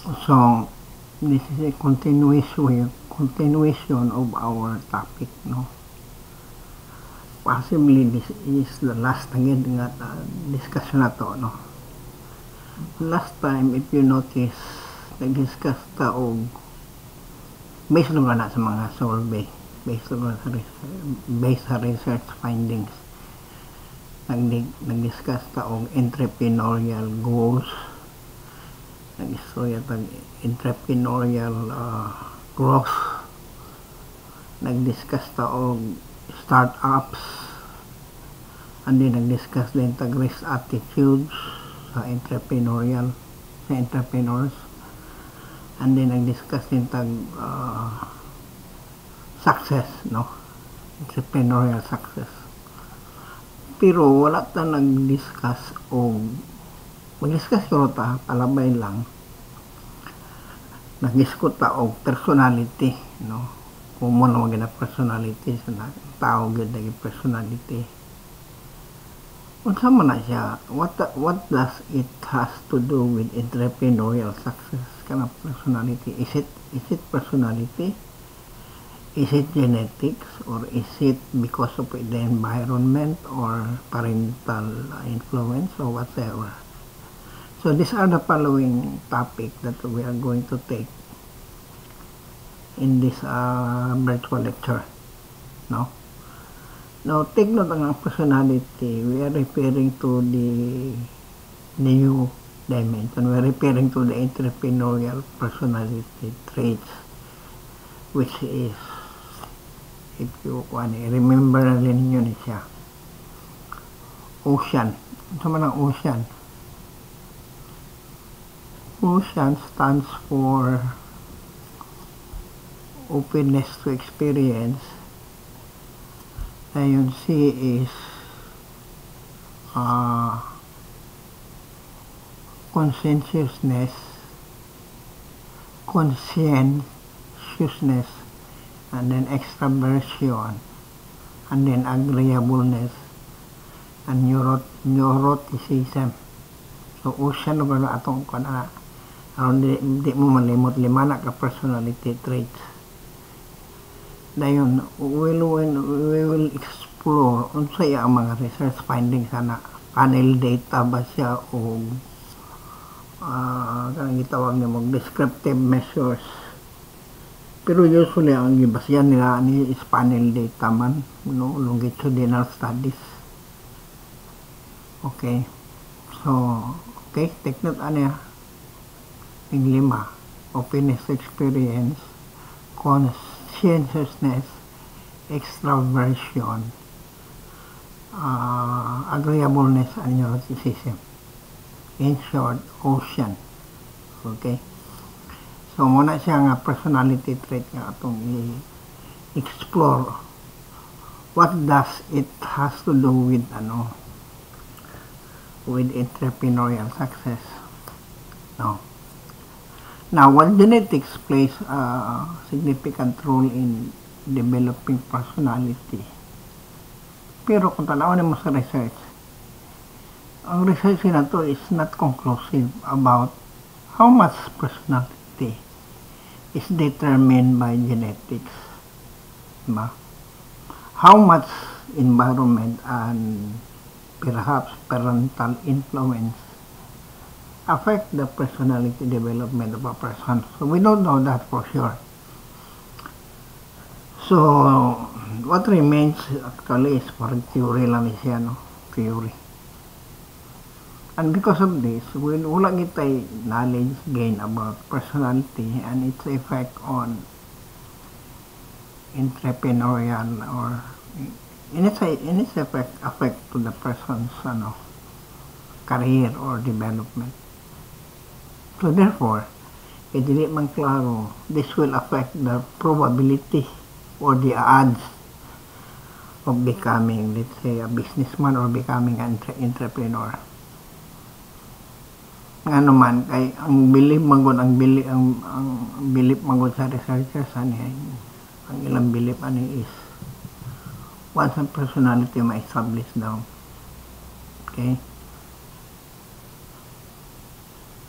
So, this is a continuation of our topic, no? Possibly this is the last again nga discussion na to, no? Last time, if you notice, nag-discuss ta og based naman na sa mga survey, based sa research findings, nag-discuss ta og entrepreneurial goals, nag-istorya ta entrepreneurial growth, nag-discuss ta og startups, and then nag-discuss din tag risk attitudes sa entrepreneurs, and then nag-discuss din tag success, no? Entrepreneurial success. Pero wala ta nag-discuss o mag-discuss ko ta, palabay lang, nag-discuss ta o personality, no? Kung mo na maganda personality sa tao, ganda yung personality. Unsa man na siya, what does it has to do with entrepreneurial success? Kana personality, is it personality? Is it genetics, or is it because of the environment or parental influence or whatever? So these are the following topics that we are going to take in this virtual lecture, no? Now, take note ng personality. We are referring to the new dimension. We are referring to the entrepreneurial personality traits, which is, if you remember na rin ninyo ni siya, ocean. Ano man ang ocean? Ocean stands for openness to experience. Ayun, C is conscientiousness, and then extraversion, and then agreeableness, and neuroticism. So, ocean na ba atong kana? Hindi mo malimot lima na ka personality traits. Dayon, we will explore unsay ang mga research findings sana, panel data ba siya o kanang gitawag nimo descriptive measures. Pero usually ang gibasyan nila ni is panel data man, no, longitudinal studies. Okay. So, okay, take note ano yung lima: openness experience, conscientiousness, extraversion, agreeableness, and neuroticism. In short, ocean. Okay? So, muna siya nga personality trait nga atong i-explore. What does it has to do with with entrepreneurial success? No. Now, while genetics plays a significant role in developing personality, pero kung tanawin mo sa research, ang research na to is not conclusive about how much personality is determined by genetics, diba? How much environment and perhaps parental influence affect the personality development of a person. So we don't know that for sure. So what remains actually is for theory lang siya, no? Theory. And because of this, wala kitay knowledge gain about personality and its effect on entrepreneurial or in its effect to the person's career or development. So therefore, dili man klaro, this will affect the probability or the odds of becoming, let's say, a businessman or becoming an entrepreneur. Ano man, kay ang belief mangod sa researchers ang ilang belief is once a personality ma-establish daw, okay,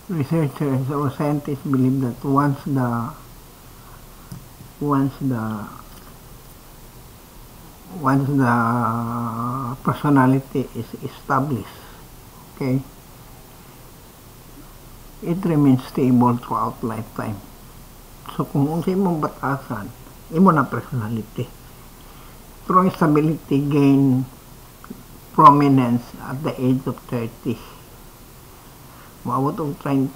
researchers or scientists believe that once the personality is established, okay, it remains stable throughout lifetime. So kung unsa imong batasan, imo na personality. Strong stability gain prominence at the age of 30. Maabot og 30,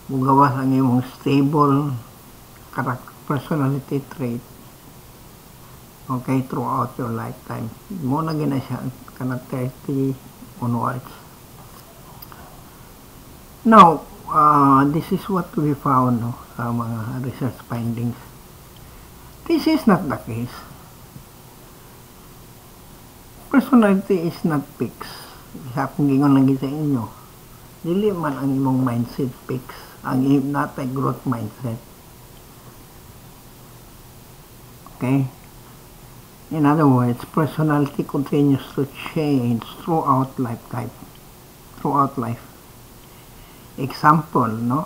mugawas ang imong stable personality trait, okay, throughout your lifetime. Mo na gina siya kana 30 onwards. Now, this is what we found, no, sa mga research findings. This is not the case. Personality is not fixed. Sa akong gingon lagi sa inyo, dili man ang imong mindset fixed, ang natay growth mindset. Okay? In other words, personality continues to change throughout lifetime, throughout life. Example, no?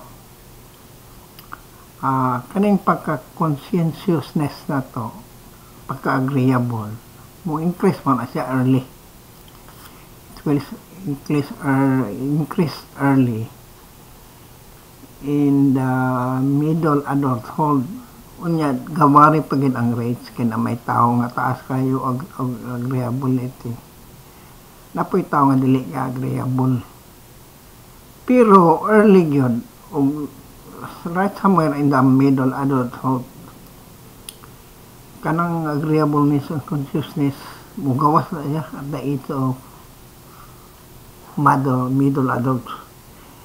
Kaning pagka-conscientiousness na to, pagka-agreeable, mo increase man na siya early. It will increase early in the middle adulthood. Unya, gamari pagin ang rates kaya na may tao nga taas kayo og agreeability. Napoy tao nga dili ka agreeable. Pero early yun, right somewhere in the middle adulthood, kanang agreeableness and consciousness, mugawas na siya at the age of middle adult.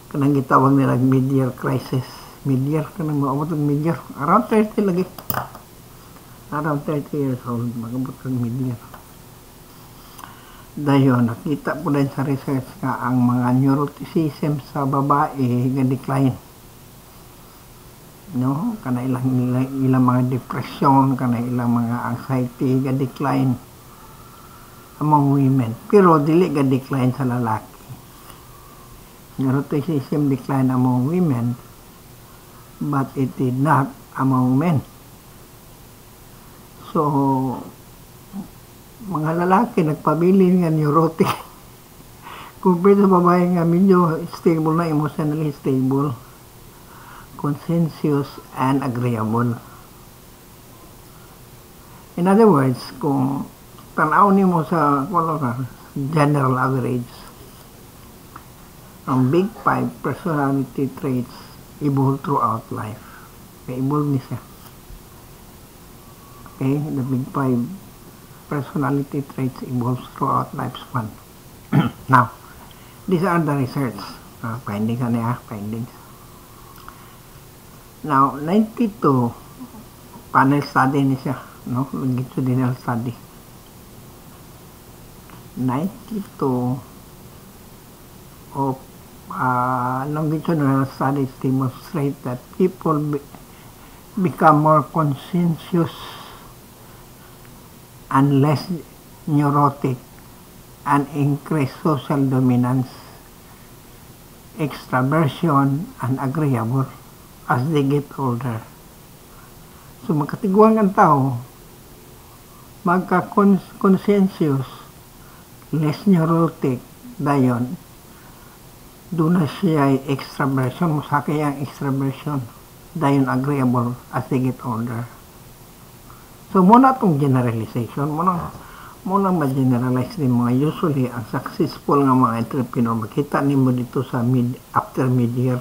Kanang gitawag nila mid-year crisis. Mid-year, kanang maabot ng mid-year. Around 30 lagi. Around 30 years old, magabot ng mid-year. Dayon, nakita po din sa research nga ang mga neuroticism sa babae nga decline. No? Kana ilang mga depression, kana ilang mga anxiety nga decline among women. Pero dili ga decline sa lalaki. Neuroticism decline among women, but it did not among men. So, mga lalaki nagpabilin nga neurotic compared sa babae nga medyo stable na, emotionally stable, conscientious and agreeable. In other words, kung tanaw nimo sa general average, ang big 5 personality traits evolve throughout life. Okay, evolve ni siya. Okay, the big 5 personality traits evolves throughout lifespan. Now, these are the research findings. Findings. Now, 92 panel study ni siya, no? Longitudinal study. 92 of longitudinal studies demonstrate that people become more conscientious and less neurotic and increase social dominance, extraversion, and agreeable as they get older. So magkatiguang ang tao, magka-conscientious, less neurotic, dayon, doon na siya extraversion, musakay ang extraversion, dayon agreeable as they get older. So, muna itong generalization, muna ma-generalize din mga usually ang successful nga mga entrepreneur. Makita nimo dito sa after mid-year,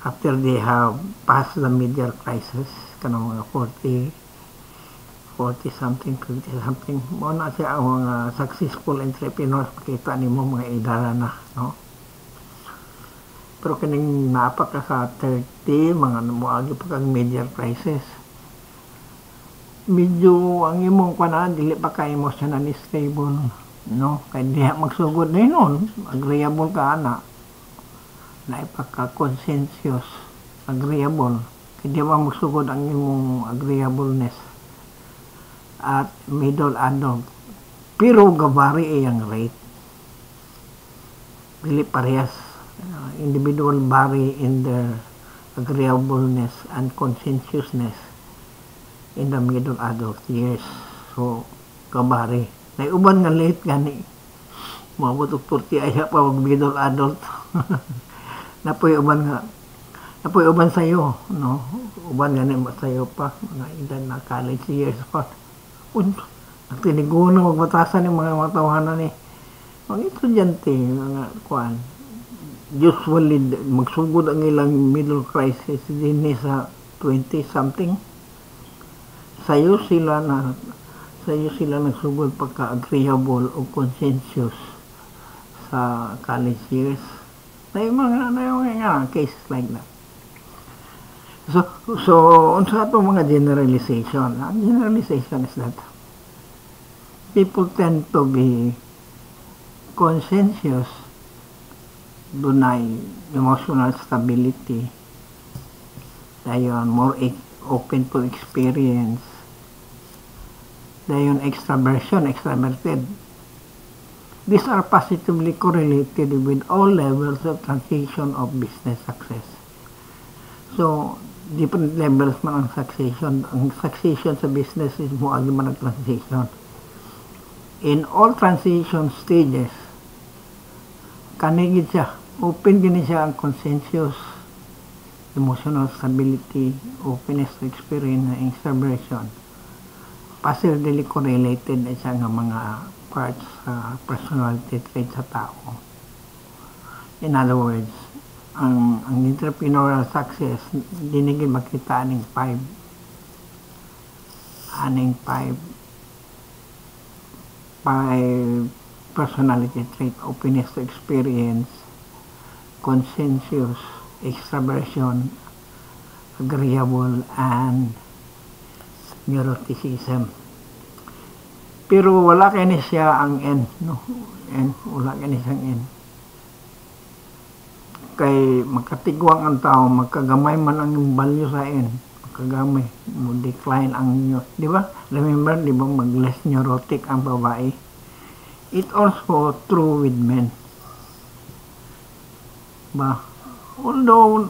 after they have passed the mid-year crisis, kanang mga 40 something, 50 something, muna siya ang mga successful entrepreneurs. Makita nimo mga edara na, no? Pero kaning napaka sa 30, mga namuagi pa kang mid-year crisis, medyo ang imong panaan dili pa ka emotionally stable, no? Kaya diha magsugod na nun, agreeable ka ana, na ipaka-conscientious, agreeable, kaya di ba magsugod ang imong agreeableness at middle adult. Pero gabari ang rate, dili parehas individual vary in their agreeableness and conscientiousness in the middle adult years. So, kabari. Naiuban nga late gani. Mabot og 40 aya pa og middle adult. Napoy uban sayo, no? Uban gani sayo pa, mga edad na college years pa. Nagtinigo na magbatasan ng mga matawanan eh. Mga estudyante, mga kuan, usually magsugod ang ilang middle crisis din sa 20-something. Sayo sila nagsugod pagka-agreeable o conscientious sa college years. Na yung mga cases like that. So unsa ato mga generalization? Ang generalization is that people tend to be conscientious, dunay emotional stability, dayon more open to experience, dayon extraverted. These are positively correlated with all levels of transition of business success. So, different levels man ang succession. Ang succession sa business is moagi man ang transition. In all transition stages, kanigid siya, open gini siya ang conscientious, emotional stability, openness to experience, and extraversion. Positively correlated na siya nga mga parts sa personality trait sa tao. In other words, ang entrepreneurial success dinigid makita aning five personality trait: openness to experience, conscientious, extraversion, agreeable, and neuroticism. Pero wala kani siya ang N, no? Wala kani siyang N. Kay makatigwang ang tao, magkagamay man ang value sa N, magkagamay, mo decline ang nyo. Di ba? Remember, di ba, mag-less neurotic ang babae? It also true with men. Ba? Although,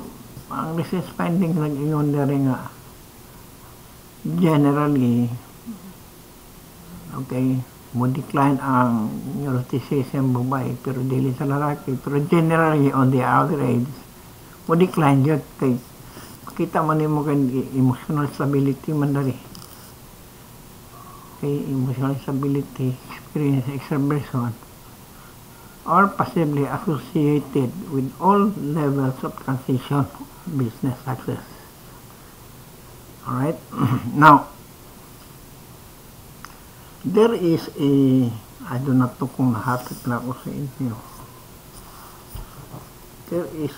ang research findings nag-ingon na rin nga, generally, okay, mo decline ang neuroticism babae pero dili sa lalaki, pero generally on the average mo decline yun kay kita man mo kay emotional stability man dali, kay emotional stability, experience, extraversion are possibly associated with all levels of transition business success. Alright. Now, there is I do not know kung nahatid na ako sa inyo. There is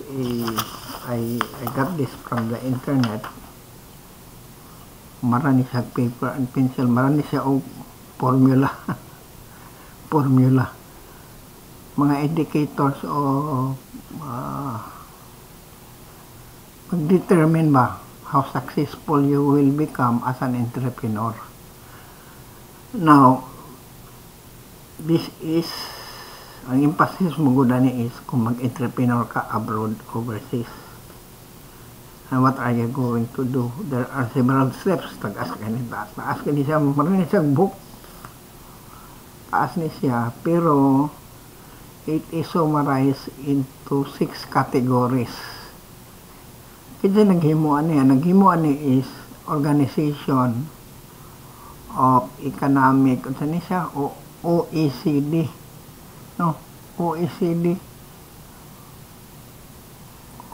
I got this from the internet. Marami siya paper and pencil. Marami siya formula. Formula. Mga indicators o determine ba how successful you will become as an entrepreneur. Now, this is, ang emphasis mo gudani is kung mag-entrepreneur ka abroad, overseas. And what are you going to do? There are several steps. Tagas ka ni taas ka ni siya, marami siyang book. Taas ni siya, pero it is summarized into 6 categories. Kasi naghimuan niya is organization of economic, unsa ni siya, OECD, no? OECD.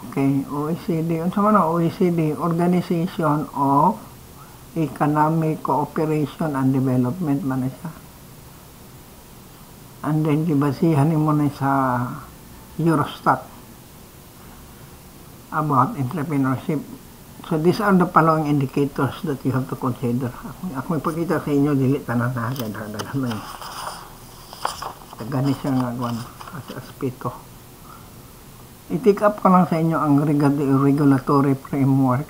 Okay, OECD, unsa man ang OECD? Organization of Economic Cooperation and Development man na siya. And then gibasihan nimo na sa Eurostat about entrepreneurship. So these are the following indicators that you have to consider. Ako ipakita sa inyo, dili tanan na daghan. Gani siya nga kuan as aspeto. I-take up ko lang sa inyo ang regulatory framework,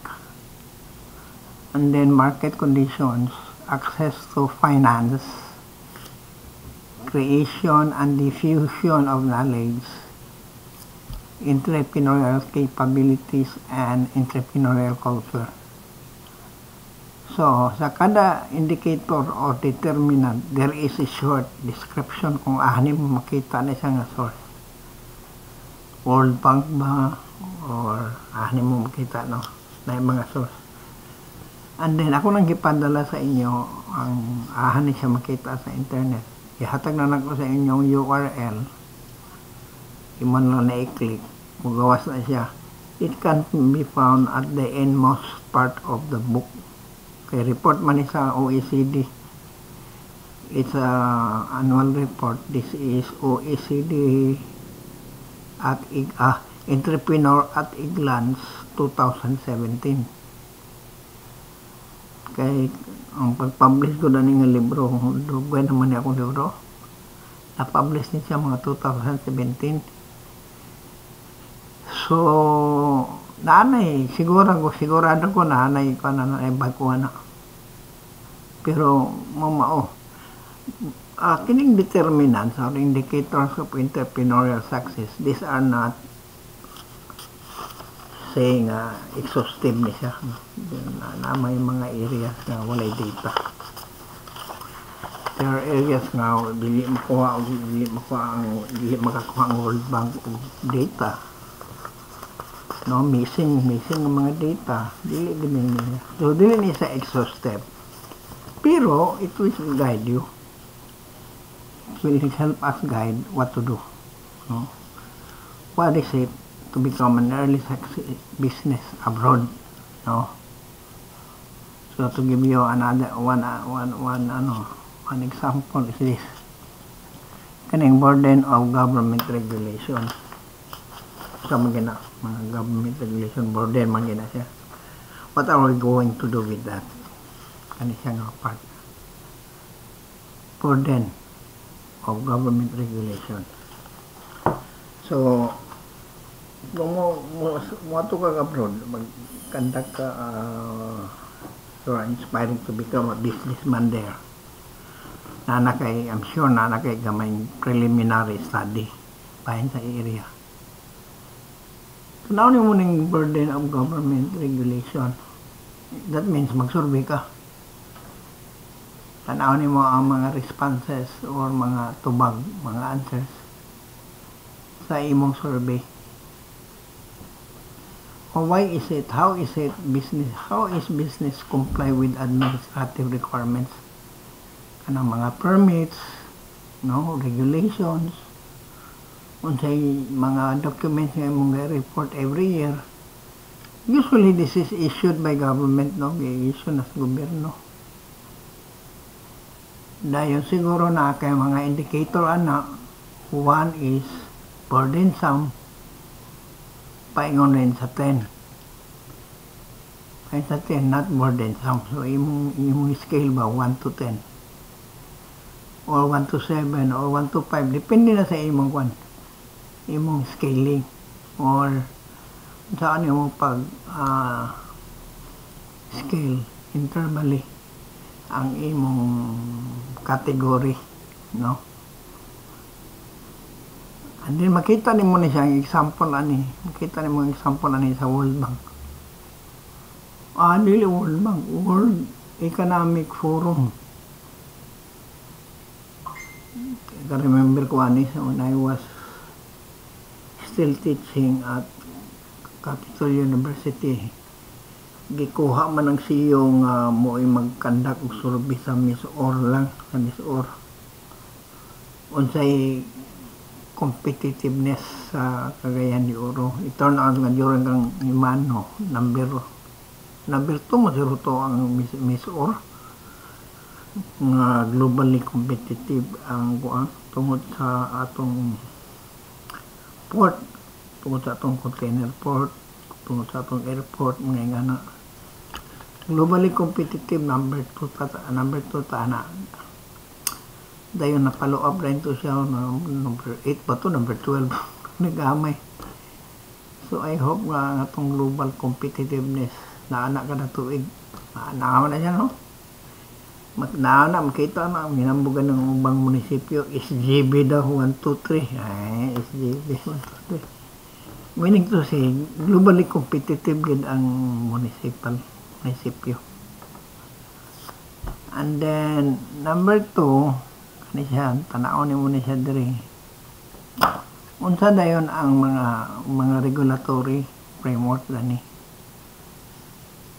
and then market conditions, access to finance, creation and diffusion of knowledge, entrepreneurial capabilities, and entrepreneurial culture. So, sa kada indicator or determinant, there is a short description kung ahanin mo makita na siya nga source. World Bank ba? Or ahanin mo makita no? Na yung mga source. And then, ako nang ipadala sa inyo ang ahanin siya makita sa internet. Ihatag na lang ko sa inyong URL. Iman lang na i-click. Magawas na siya. It can be found at the endmost part of the book. Kay report man sa OECD. It's a annual report. This is OECD at Entrepreneur at a Glance 2017. Kay ang pag-publish ko na nga libro, dugay naman akong libro. Na-publish niya mga 2017. So, sigurado ko nanay ko na baguhan na. Pero, kining determinants or indicators of entrepreneurial success, these are not saying exhaustive ni siya. Na may mga areas na walay data. There are areas nga dili makakuha ang World Bank data. No, missing ang mga data. Dili niya. So, dili niya sa exhaustive. Pero, it will guide you. It will help us guide what to do. No? What is it to become an early success business abroad? No? So, to give you another one example is this. Kaning burden of government regulation. Sa mga government regulation burden magina siya. What are we going to do with that? Kani siya nga part. Burden of government regulation. So, kung mo to ka abroad, mag-conduct ka, you are inspiring to become a businessman there. I'm sure kay gamay preliminary study bahin sa area. So, now mo ng burden of government regulation. That means mag-survey ka. Tanawin mo ang mga responses or mga tubag, mga answers sa imong survey. Or why is it? How is business comply with administrative requirements? Kanang mga permits, no, regulations, unsay mga documents nga imong report every year. Usually this is issued by government, no, i-issue na sa gobyerno. Dayon siguro na kay mga indicator one is burdensome, paingon rin sa 10. Ay sa 10, not burdensome. So, imong scale ba, 1 to 10. Or 1 to 7, or 1 to 5. Depende na sa imong scaling. Or saan imong scale intervally ang imong category, no? And then makita nimo ni siya ang example sa World Bank. Dili World Bank, World Economic Forum. I remember ko when I was still teaching at Capital University. Gikuha man ang CEO nga mo ay mag-conduct og survey sa Miss Or lang, sa Miss Or. Unsay competitiveness sa Cagayan de Oro. I-turn out nga during kang Imano, number 2 masiro to ang Miss Or. Nga globally competitive ang tungod sa atong port, tungod sa atong container port, tungod sa atong airport, mga nga na. Globally competitive, number 2 ta na. Dayon na follow up rin to siya number 8 ba to, number 12 nagamay. So I hope nga atong global competitiveness na ka na tuig. Naman na siya, no? Makita na minambugan ng ubang munisipyo. SGB daw 1, 2, 3. Ay, SGB 1, 2, 3. Meaning to say, globally competitive gid ang munisipyo. And then, number 2, kani siya, tanaw ni mo ni siya diri. Unsa dayon ang mga regulatory framework gani.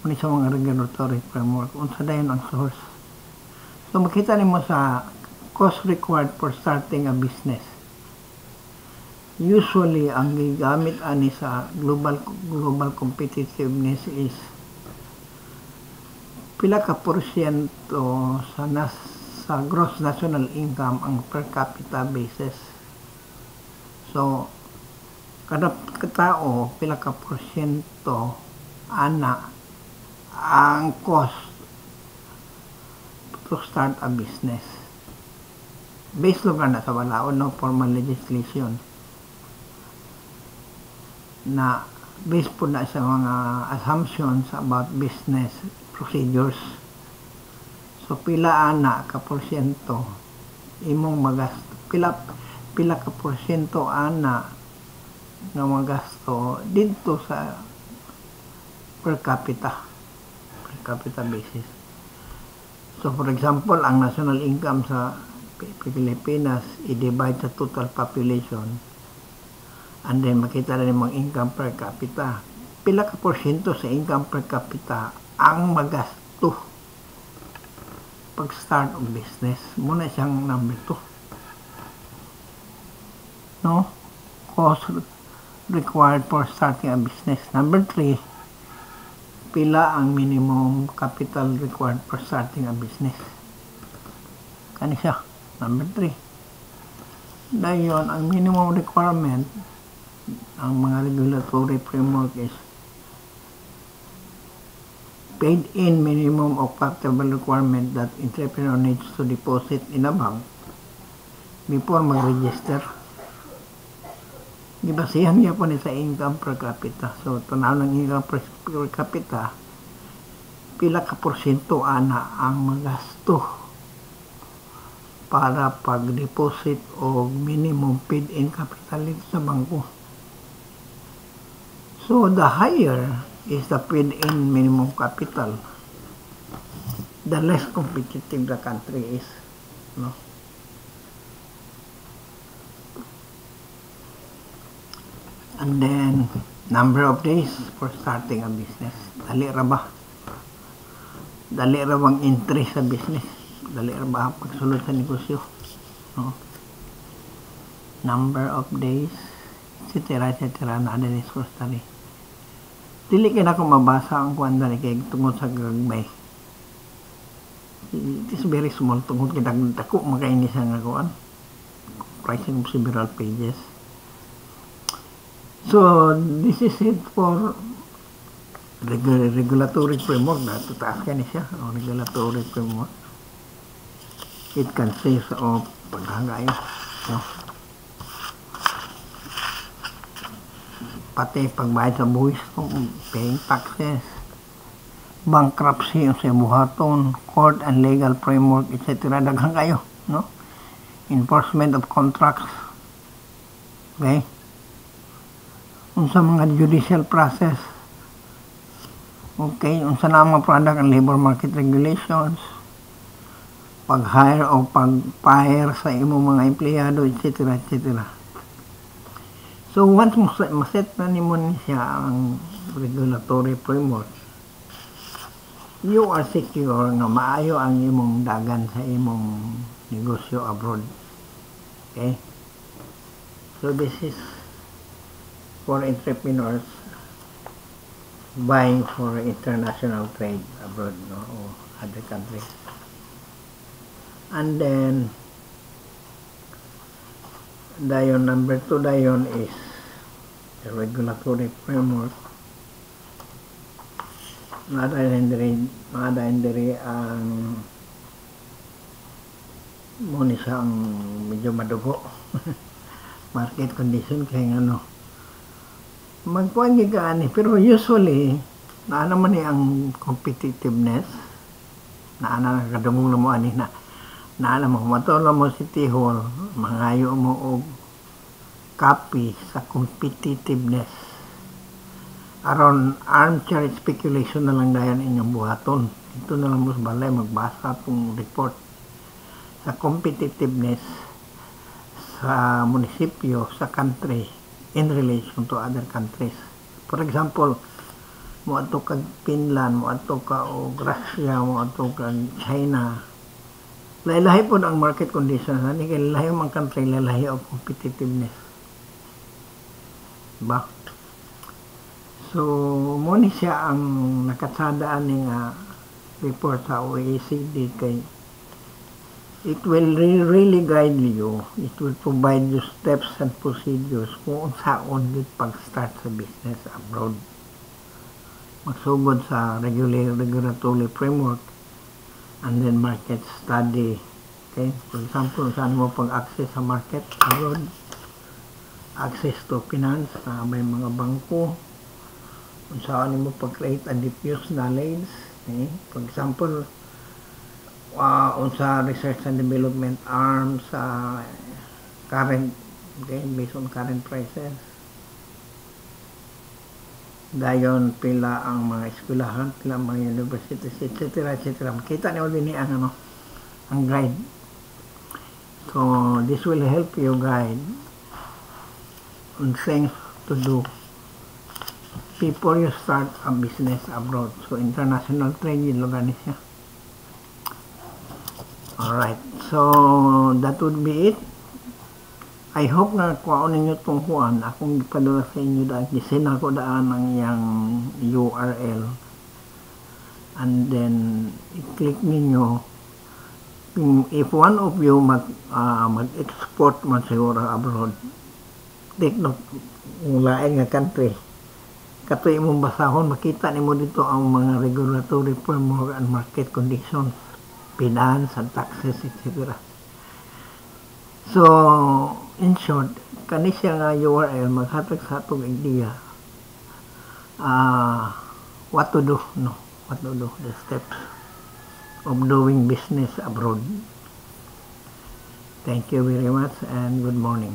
Muni sa mga regulatory framework, unsa dayon ang source. So makita nimo sa cost required for starting a business. Usually ang gigamit ani sa global competitiveness is pila ka porsyento sa gross national income ang per capita basis. So, kada katao, pila ka porsyento ana ang cost to start a business. Based lang na sa walaon no formal legislation na based po na sa mga assumptions about business procedures. So pila ana ka porsyento imong magasto, pila ka porsyento ana nga magasto dito sa per capita basis. So for example, ang national income sa Pilipinas i-divide sa total population and then makita rin mga income per capita. Pila ka porsyento sa income per capita ang magasto pag start of business. Muna siyang number 2. No? Cost required for starting a business. Number 3, pila ang minimum capital required for starting a business. Kani siya. Number 3. Dayon, ang minimum requirement ang mga regulatory framework is paid in minimum of factorable requirement that entrepreneur needs to deposit in a bank before mag-register. Gibasihan niya po ni sa income per capita. So, tanaw ng income per capita, pila ka porsyento ana ang magasto para pag-deposit o minimum paid in capital sa bangko. So, the higher is the paid in minimum capital, the less competitive the country is. No? And then, number of days for starting a business. Dali ra ba? Dali ra bang entry sa business? Dali ra ba pagsulod sa negosyo? No? Number of days, etc. na adin is for study. Dili kay nako mabasa ang kuan dali kay tungod sa gagbay. It is very small tungod kay dako makaini sa nga kuan. Pricing of several pages. So this is it for regulatory framework na tutaas ka ni siya o regulatory framework. It consists of paghagayo, no? Pati pagbayad sa buwis, paying taxes, bankruptcy sa buhaton, court and legal framework, etc. Daghang kayo, no? Enforcement of contracts, okay? Unsa mga judicial process, okay? Unsa na mga product and labor market regulations, pag-hire o pag-fire sa imong mga empleyado, etc. So, once maset na ni mo siya ang regulatory framework, you are secure na maayo ang imong dagan sa imong negosyo abroad. Okay? So, this is for entrepreneurs buying for international trade abroad, no, or other countries. And then, dayon number 2 dayon is the regulatory framework. Madayon diri ang muna siya ang medyo madugo. Market condition kay ano magkuhan gigaan pero usually naa naman ni ang competitiveness naa na kadungog na mo ani na naa mo matolo mo si Tihol mangayo mo og copy sa competitiveness aron armchair speculation na lang dayan inyong buhaton. Ito na lang mo sa balay magbasa itong report sa competitiveness sa munisipyo, sa country in relation to other countries. For example, mo ato kag Finland, mo ato ka o Russia, mo ato kag China. Lahi-lahi po ang market conditions. Hani kay lahi ang country, lahi of competitiveness. Diba? So, mo ni siya ang nakasadaan ni nga report sa OECD kay it will really guide you. It will provide you steps and procedures kung unsaon gid pag-start sa business abroad. Magsugod sa regulatory framework and then market study. Okay? For example, saan mo pag-access sa market abroad, access to finance, may mga bangko, kung saan mo pag-create and diffuse knowledge. Okay? For example, unsa research and development arm sa current, okay, based on current prices. Dayon pila ang mga eskwelahan, pila ang mga universities, etc. etc. Makita niyo din ang ang guide. So this will help you guide on things to do before you start a business abroad. So international trade yun lang siya. Alright, so that would be it. I hope na kuhaon ninyo itong kuhan. Akong ipadala sa inyo dahil gisin ako daan ng iyang URL. And then, i-click ninyo. If one of you mag-export man siguro abroad, take note, yung lain nga country. Katoy mong basahon, makita nimo dito ang mga regulatory framework and market conditions, finance and taxes, etc. So, in short, kani siya nga URL maghatag sa atong idea what to do, the steps of doing business abroad. Thank you very much and good morning.